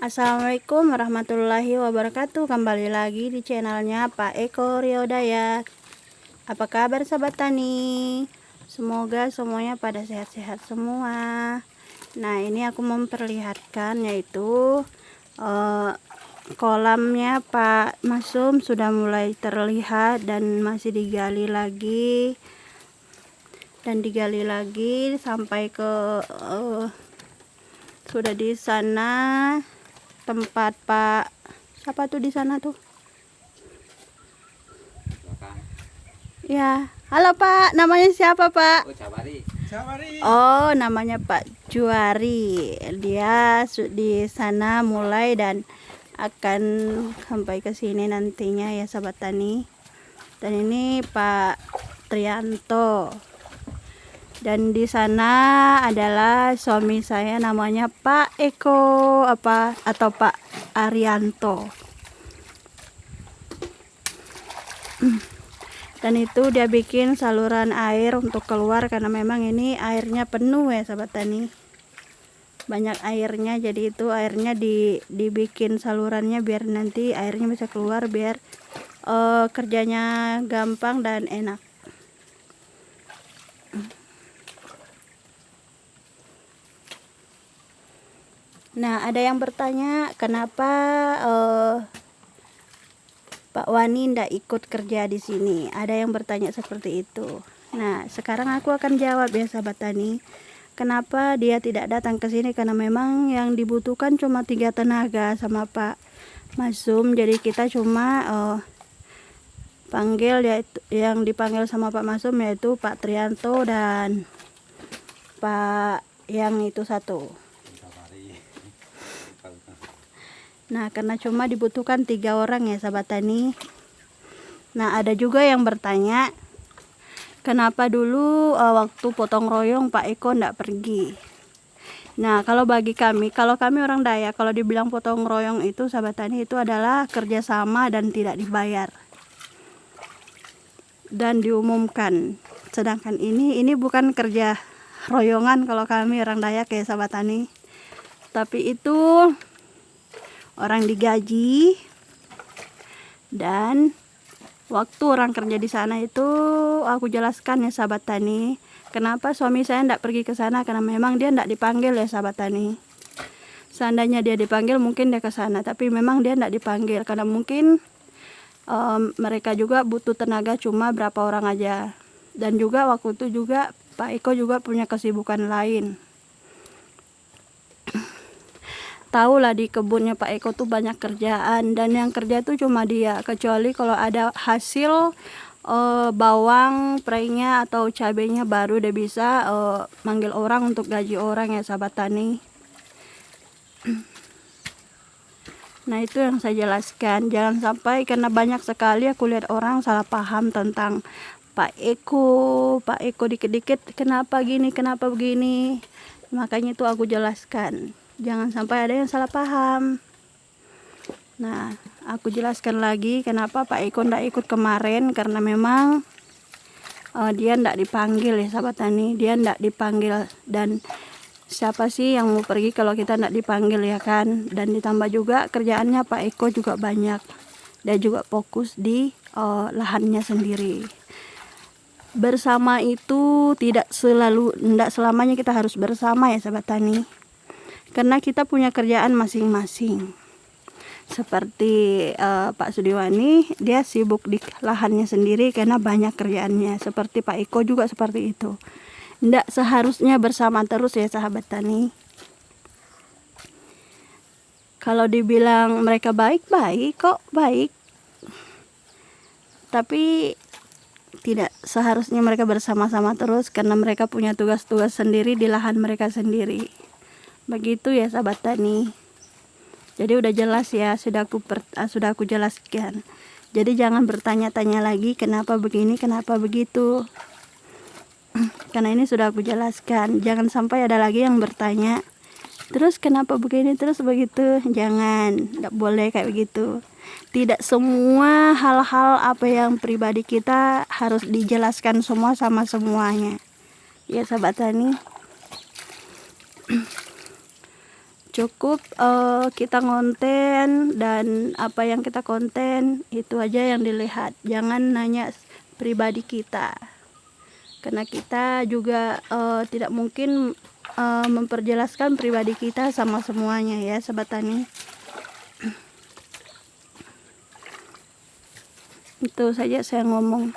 Assalamualaikum warahmatullahi wabarakatuh. Kembali lagi di channelnya Pak Eko Rio Dayak. Apa kabar sahabat tani? Semoga semuanya pada sehat-sehat semua. Nah, ini aku memperlihatkan yaitu kolamnya Pak Masum sudah mulai terlihat dan masih digali lagi sampai ke sudah di sana tempat Pak siapa tuh di sana tuh ya. Halo Pak, namanya siapa Pak? Oh, namanya Pak Juari. Dia di sana mulai dan akan sampai ke sini nantinya ya sahabat tani. Dan ini Pak Trianto. Dan di sana adalah suami saya, namanya Pak Eko atau Pak Arianto. Dan itu dia bikin saluran air untuk keluar karena memang ini airnya penuh ya sahabat tani. Banyak airnya, jadi itu airnya dibikin salurannya biar nanti airnya bisa keluar, biar kerjanya gampang dan enak. Nah, ada yang bertanya kenapa Pak Wani ndak ikut kerja di sini. Ada yang bertanya seperti itu. Nah, sekarang aku akan jawab ya sahabat tani. Kenapa dia tidak datang ke sini? Karena memang yang dibutuhkan cuma 3 tenaga sama Pak Masum. Jadi kita cuma panggil, yaitu yang dipanggil sama Pak Masum yaitu Pak Trianto dan Pak yang itu satu. Nah, karena cuma dibutuhkan 3 orang ya sahabat tani. Nah, ada juga yang bertanya kenapa dulu waktu potong royong Pak Eko ndak pergi. Nah, kalau bagi kami, kalau kami orang Dayak, kalau dibilang potong royong itu sahabat tani itu adalah kerjasama dan tidak dibayar dan diumumkan. Sedangkan ini bukan kerja royongan kalau kami orang Dayak ya sahabat tani, tapi itu orang digaji. Dan waktu orang kerja di sana itu aku jelaskan ya sahabat tani, kenapa suami saya tidak pergi ke sana, karena memang dia tidak dipanggil ya sahabat tani. Seandainya dia dipanggil mungkin dia ke sana, tapi memang dia tidak dipanggil karena mungkin mereka juga butuh tenaga cuma berapa orang aja. Dan juga waktu itu juga Pak Eko juga punya kesibukan lain. Tahu lah di kebunnya Pak Eko tuh banyak kerjaan, dan yang kerja tuh cuma dia, kecuali kalau ada hasil bawang prainya atau cabenya baru dia bisa manggil orang untuk gaji orang ya sahabat tani. Nah, itu yang saya jelaskan, jangan sampai, karena banyak sekali aku lihat orang salah paham tentang Pak Eko dikit-dikit kenapa gini kenapa begini. Makanya itu aku jelaskan, jangan sampai ada yang salah paham. Nah, aku jelaskan lagi kenapa Pak Eko ndak ikut kemarin, karena memang dia ndak dipanggil ya sahabat tani, dia ndak dipanggil. Dan siapa sih yang mau pergi kalau kita ndak dipanggil ya kan. Dan ditambah juga kerjaannya Pak Eko juga banyak, dia juga fokus di lahannya sendiri. Bersama itu tidak selamanya kita harus bersama ya sahabat tani, karena kita punya kerjaan masing-masing. Seperti Pak Sudiwani, dia sibuk di lahannya sendiri karena banyak kerjaannya. Seperti Pak Eko juga seperti itu, tidak seharusnya bersama terus ya sahabat tani. Kalau dibilang mereka baik-baik kok, baik, tapi tidak seharusnya mereka bersama-sama terus karena mereka punya tugas-tugas sendiri di lahan mereka sendiri. Begitu ya sahabat tani. Jadi udah jelas ya, sudah aku jelaskan. Jadi jangan bertanya-tanya lagi kenapa begini, kenapa begitu. Karena ini sudah aku jelaskan. Jangan sampai ada lagi yang bertanya, terus kenapa begini, terus begitu. Jangan, nggak boleh kayak begitu. Tidak semua hal-hal apa yang pribadi kita harus dijelaskan semua sama semuanya ya sahabat tani. Cukup kita konten, dan apa yang kita konten itu aja yang dilihat. Jangan nanya pribadi kita, karena kita juga tidak mungkin memperjelaskan pribadi kita sama semuanya ya Sobat Tani. Itu saja saya ngomong.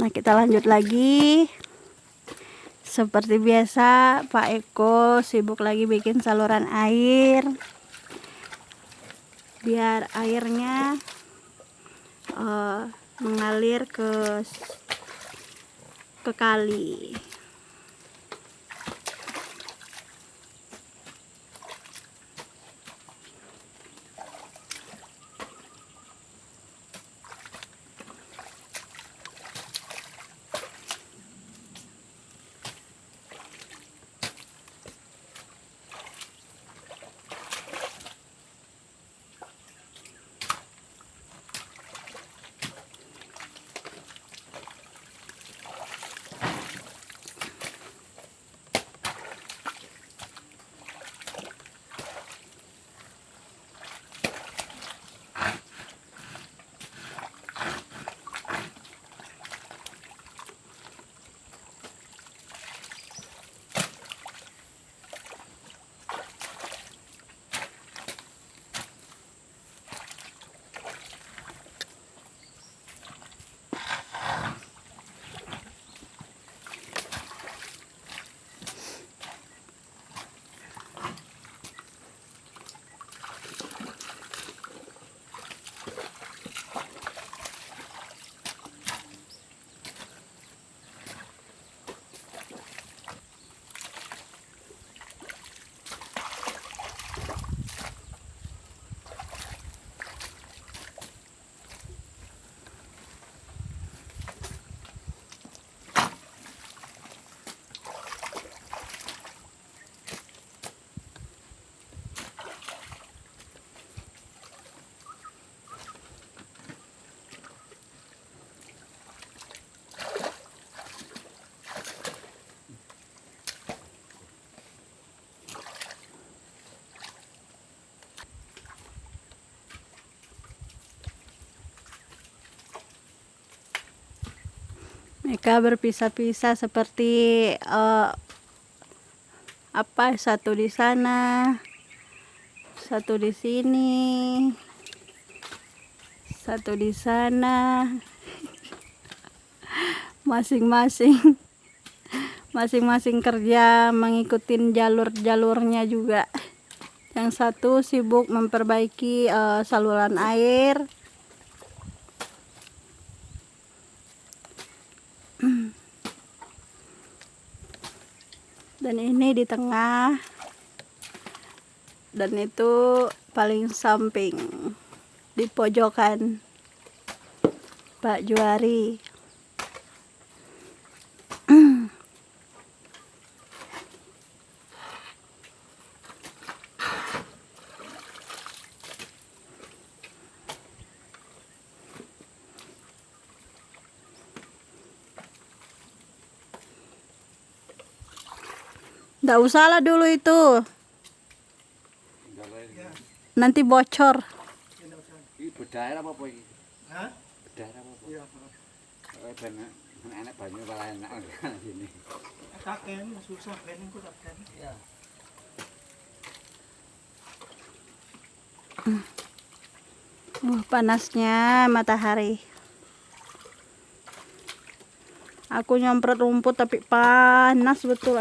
Nah, kita lanjut lagi. Seperti biasa, Pak Eko sibuk lagi bikin saluran air biar airnya mengalir ke kali. Mereka berpisah-pisah seperti satu di sana, satu di sini, satu di sana. Masing-masing kerja mengikuti jalur-jalurnya juga. Yang satu sibuk memperbaiki saluran air. Dan ini di tengah, dan itu paling samping di pojokan Pak Juari. Nggak usah lah dulu itu, nanti bocor. Ini berdaerah apa ini? Hah? Berdaerah apa? Iya. Ben enak banyu malah enak gini. Taken susah planning ku taken. Iya. Panasnya matahari. Aku nyemprot rumput tapi panas betul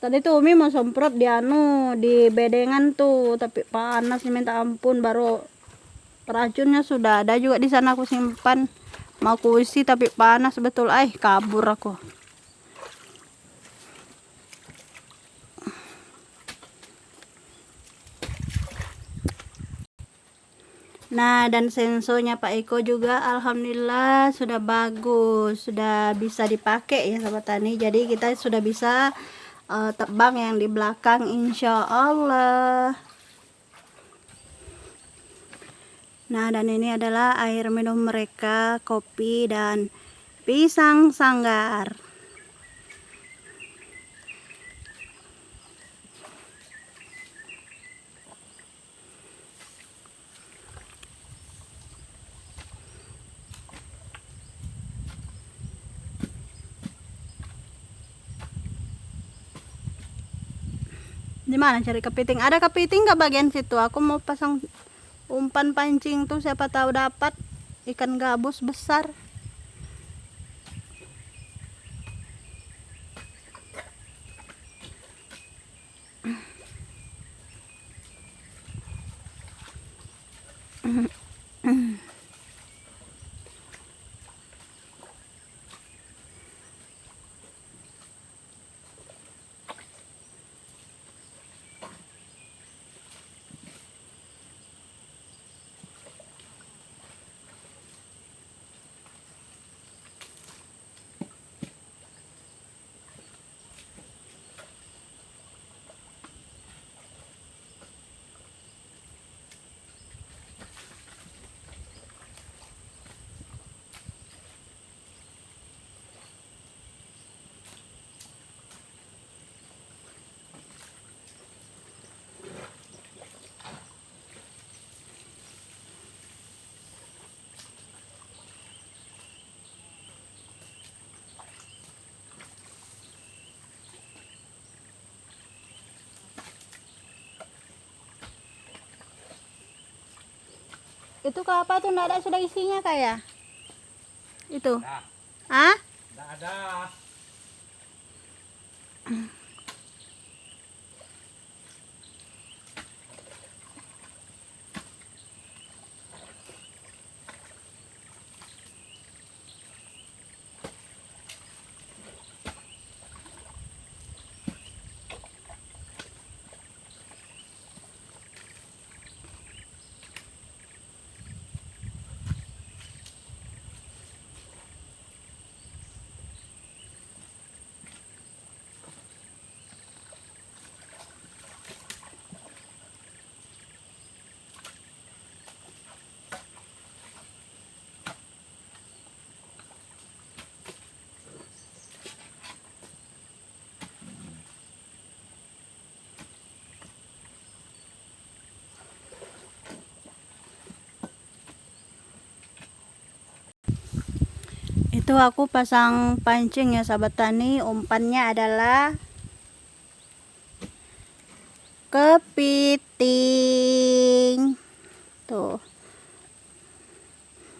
Tadi tuh Umi mau semprot di bedengan tuh, tapi panasnya minta ampun. Baru racunnya sudah ada juga di sana, aku simpan. Mau ku isi tapi panas betul, kabur aku. Nah, dan sensonya Pak Eko juga alhamdulillah sudah bagus, sudah bisa dipakai ya Sobat Tani. Jadi kita sudah bisa tebang yang di belakang insya Allah. Nah, dan ini adalah air minum mereka, kopi dan pisang sanggar. Di mana cari kepiting? Ada kepiting nggak bagian situ? Aku mau pasang umpan pancing tuh, siapa tahu dapat ikan gabus besar. Itu kelapa tuh nggak ada sudah isinya kayak itu. Nah, Ah? nggak ada. Itu aku pasang pancing ya sahabat tani, umpannya adalah kepiting. Tuh.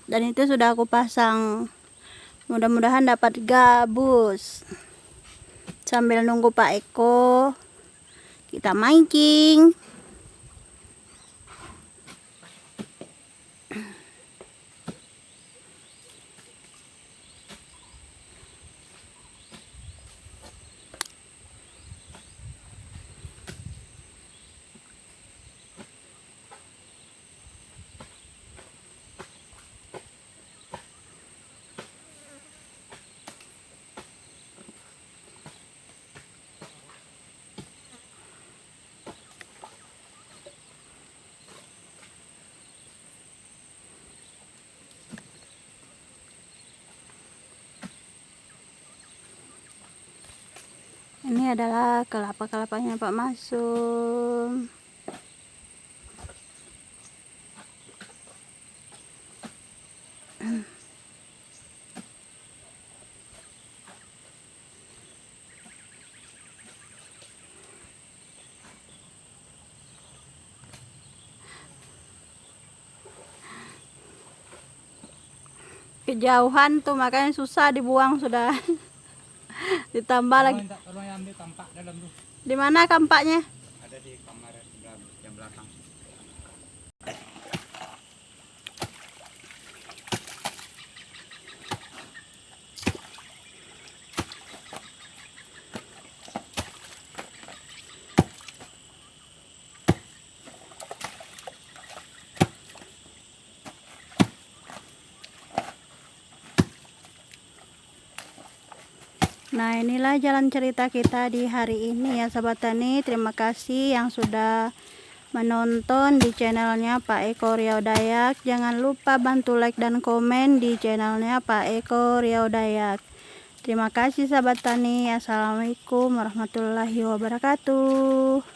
Dan itu sudah aku pasang. Mudah-mudahan dapat gabus. Sambil nunggu Pak Eko, kita mancing. Ini adalah kelapa-kelapanya Pak Masum. Kejauhan tuh makanya susah dibuang sudah. Ditambah lagi. Kalau yang ambil tampak dalam tuh. Di mana kampaknya? Ada di kamar sebelah yang belakang. Nah, inilah jalan cerita kita di hari ini ya sahabat tani. Terima kasih yang sudah menonton di channelnya Pak Eko Riau Dayak. Jangan lupa bantu like dan komen di channelnya Pak Eko Riau Dayak. Terima kasih sahabat tani. Assalamualaikum warahmatullahi wabarakatuh.